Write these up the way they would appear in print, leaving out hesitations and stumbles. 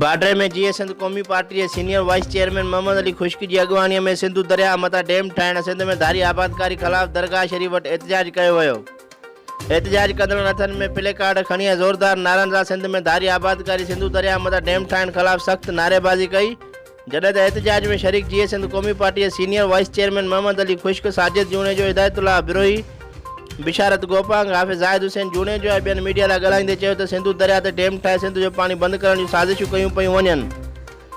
बाड्रे में जीअं सिंध क़ौमी पार्टी के senior vice chairman Mohammad Ali Khushki की अॻुवाणी में सिंधु दरिया मथां डैम ठाहिण सिंध में धारी आबादकारी ख़िलाफ़ दरगाह शरीफ़ वटि एहतजाज कयो वियो। एहतजाज कंदड़नि हथनि में प्ले कार्ड खणी ज़ोरदार नारनि सां सिंध में धारी आबादकारी सिंधु दरिया मथां डैम ठाहिण ख़िलाफ़ सख़्त नारेबाज़ी कई। जॾहिं त एहतजाज में शरीक जीअं सिंध क़ौमी पार्टी के senior vice chairman Mohammad Ali Khushk, Sajid जूनेजो, Hidayatullah Birohi, बिशारत गोपांग, हाफ़िज़ ज़ाहिद हुसैन जूनेजो ऐं ॿियनि मीडिया लाइ ॻाल्हाईंदे चयो त सिंधु दरिया ते डैम ठाहे सिंध जो पाणी बंदि करण जूं साज़िशूं कयूं पियूं वञनि।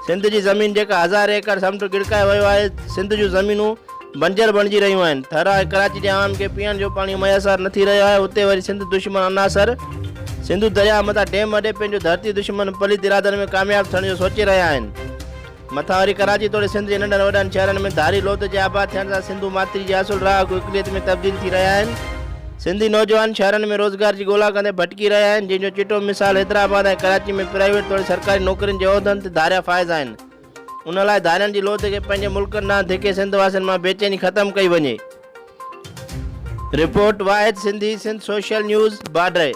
सिंध जी ज़मीन जेका 1000 एकड़ समुंड गिड़काए वियो आहे, सिंध जूं ज़मीनूं बंजर बणिजी रहियूं आहिनि। थरा ऐं कराची जे आवाम खे पीअण जो पाणी मुयसरु न थी रहियो आहे। उते वरी सिंध दुश्मन अनासर सिंधु दरिया मथां डैम अॾे पंहिंजो धरती दुश्मन पलीत इरादनि में कामयाबु थियण जो सोचे रहिया आहिनि। मथां वरी कराची तोड़े सिंध जे नंढनि वॾनि शहरनि में धारी लोत जे आबाद थियण सां सिंधु मातरी जे असुल राह इक़लियत में तब्दील थी रहिया आहिनि। सिंधी नौजवान शहरनि में रोज़गार की ॻोल्हा कंदे भटकी रहिया आहिनि, जंहिंजो चिटो मिसाल हैदराबाद ऐं कराची में प्राइवेट तोड़े सरकारी नौकरियुनि जे उहिदनि ते धारिया फ़ाइज़ आहिनि। उन लाइ धारियनि जी लोथ खे पंहिंजे मुल्क ॾांहुं धिके सिंध वासियुनि मां बेचैनी ख़तमु कई वञे। रिपोर्ट वाहिद सिंधी, सिंध सोशल न्यूज़, बाड्रे।